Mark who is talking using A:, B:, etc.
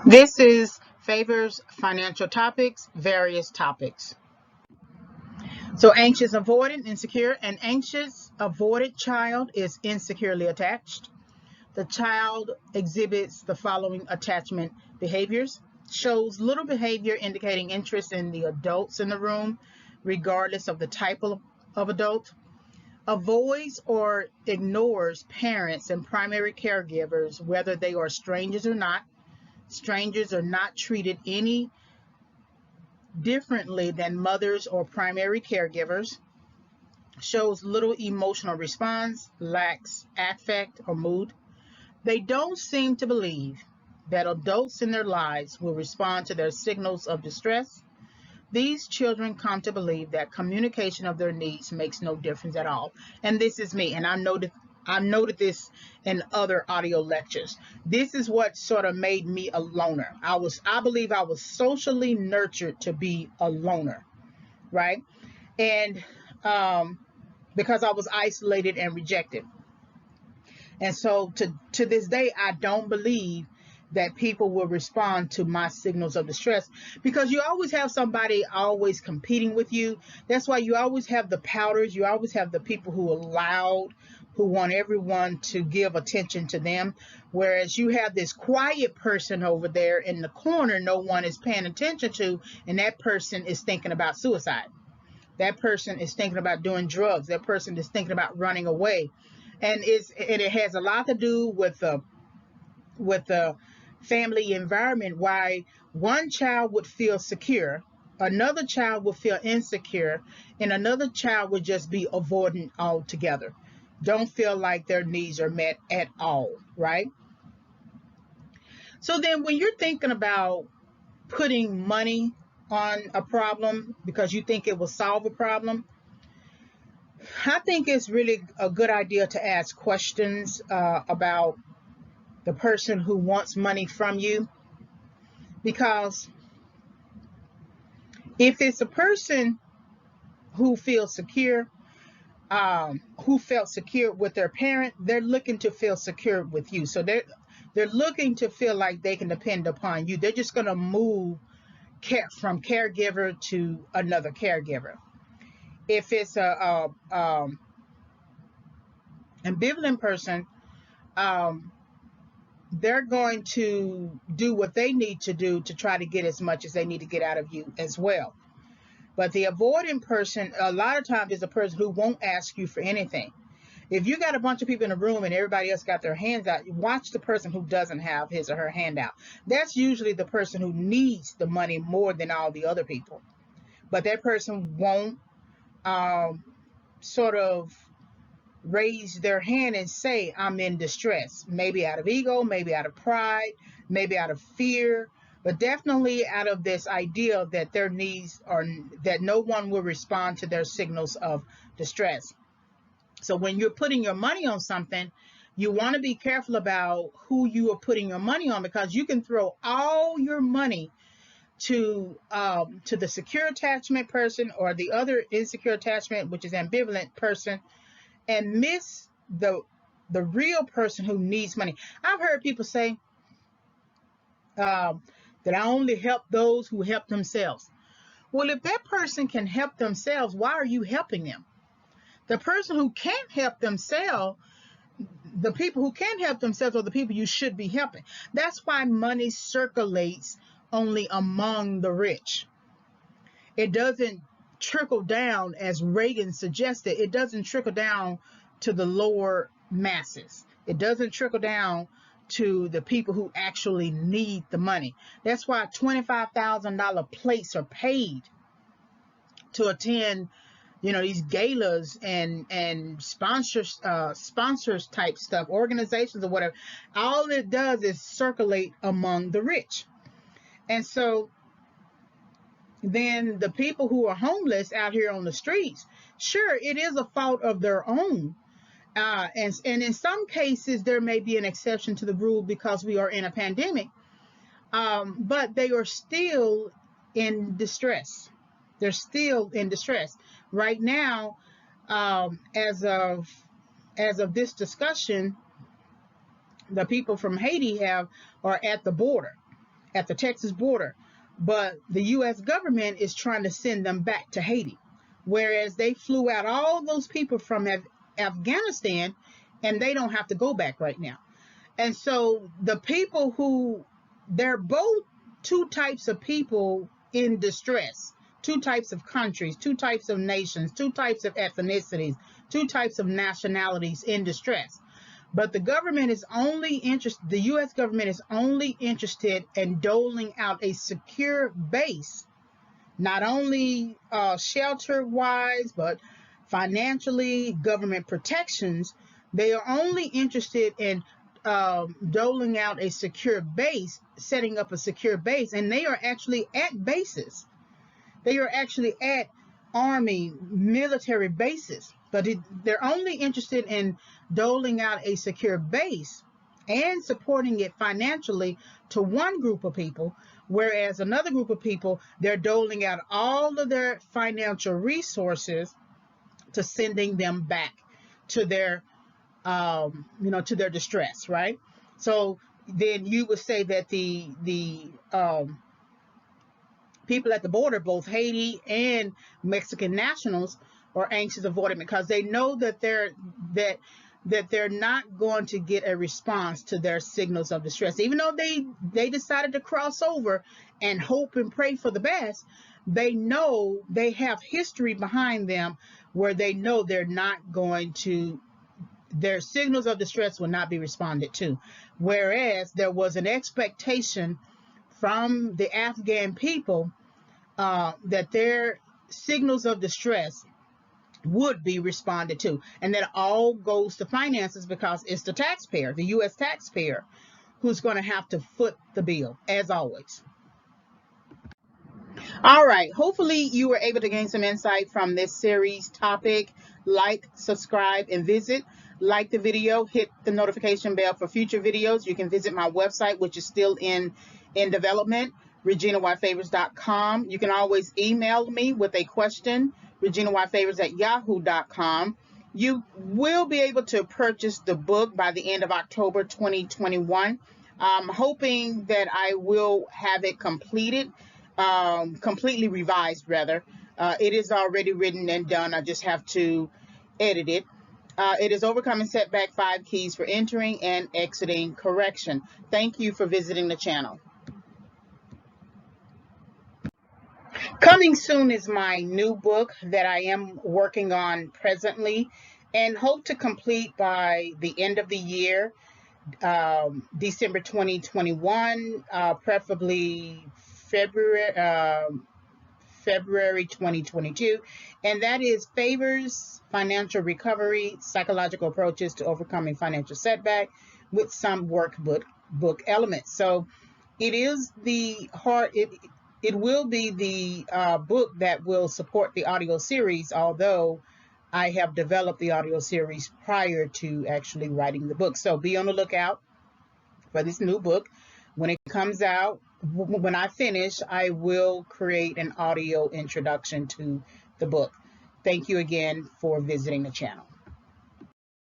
A: This is Favors Financial Topics, various topics. So, anxious, avoidant, insecure. An anxious, avoidant child is insecurely attached. The child exhibits the following attachment behaviors: shows little behavior indicating interest in the adults in the room, regardless of the type of adult. Avoids or ignores parents and primary caregivers, whether they are strangers or not. Strangers are not treated any differently than mothers or primary caregivers. Shows little emotional response, lacks affect or mood. They don't seem to believe that adults in their lives will respond to their signals of distress. These children come to believe that communication of their needs makes no difference at all. And this is me, and I noted this in other audio lectures. This is what sort of made me a loner. I believe I was socially nurtured to be a loner, right? And because I was isolated and rejected. And so to this day, I don't believe that people will respond to my signals of distress, because you always have somebody always competing with you. That's why you always have the pouters. You always have the people who are loud, who want everyone to give attention to them. Whereas you have this quiet person over there in the corner no one is paying attention to, and that person is thinking about suicide. That person is thinking about doing drugs. That person is thinking about running away. And it has a lot to do with the family environment. Why one child would feel secure, another child would feel insecure, and another child would just be avoidant altogether. Don't feel like their needs are met at all, right? So then when you're thinking about putting money on a problem because you think it will solve a problem, I think it's really a good idea to ask questions about the person who wants money from you. Because if it's a person who feels secure, who felt secure with their parent, they're looking to feel secure with you. So they're looking to feel like they can depend upon you. They're just going to move from caregiver to another caregiver. If it's a ambivalent person, um, they're going to do what they need to do to try to get as much as they need to get out of you as well. But the avoiding person, a lot of times, is a person who won't ask you for anything. If you got a bunch of people in a room and everybody else got their hands out, watch the person who doesn't have his or her hand out. That's usually the person who needs the money more than all the other people. But that person won't um, sort of raise their hand and say, I'm in distress. Maybe out of ego, maybe out of pride, maybe out of fear, but definitely out of this idea that their needs are, that no one will respond to their signals of distress. So when you're putting your money on something, you want to be careful about who you are putting your money on, because you can throw all your money to the secure attachment person or the other insecure attachment, which is ambivalent person, and miss the real person who needs money. I've heard people say that I only help those who help themselves. Well, if that person can help themselves, why are you helping them? The person who can't help themselves, the people who can help themselves are the people you should be helping. That's why money circulates only among the rich. It doesn't trickle down, as Reagan suggested. It doesn't trickle down to the lower masses. It doesn't trickle down to the people who actually need the money. That's why $25,000 plates are paid to attend, these galas and sponsors type stuff, organizations or whatever. All it does is circulate among the rich. And so then the people who are homeless out here on the streets, sure, it is a fault of their own. And in some cases, there may be an exception to the rule because we are in a pandemic, but they are still in distress. They're still in distress right now. As of this discussion, the people from Haiti are at the border, at the Texas border, but the U.S. government is trying to send them back to Haiti, whereas they flew out all those people from Afghanistan, and they don't have to go back right now. And so the people who, they're both two types of people in distress, two types of countries, two types of nations, two types of ethnicities, two types of nationalities in distress. But the government is only interested, the U.S. government is only interested in doling out a secure base, not only shelter-wise, but financially, government protections. They are only interested in doling out a secure base, setting up a secure base, and they are actually at bases. They are actually at army, military bases, but they're only interested in doling out a secure base and supporting it financially to one group of people, whereas another group of people, they're doling out all of their financial resources to sending them back to their to their distress, right? So then you would say that the people at the border, both Haiti and Mexican nationals, are anxious avoidant because they know that they're not going to get a response to their signals of distress. Even though they decided to cross over and hope and pray for the best, they know they have history behind them where they know they're not going to, their signals of distress will not be responded to. Whereas there was an expectation from the Afghan people that their signals of distress would be responded to. And that all goes to finances because it's the taxpayer, the U.S. taxpayer, who's going to have to foot the bill, as always. All right, hopefully you were able to gain some insight from this series topic. Like, subscribe, and visit. Like the video, hit the notification bell for future videos. You can visit my website, which is still in development, reginayfavors.com. You can always email me with a question, reginayfavors@yahoo.com. You will be able to purchase the book by the end of October 2021. I'm hoping that I will have it completed, completely revised rather. It is already written and done. I just have to edit it. It is Overcoming Setback, 5 Keys for Entering and Exiting Correction. Thank you for visiting the channel. Coming soon is my new book that I am working on presently and hope to complete by the end of the year, December 2021, preferably February 2022, and that is Favors, Financial Recovery, Psychological Approaches to Overcoming Financial Setback with some workbook elements. So it is the it will be the book that will support the audio series, although I have developed the audio series prior to actually writing the book. So be on the lookout for this new book. When it comes out, when I finish, I will create an audio introduction to the book. Thank you again for visiting the channel.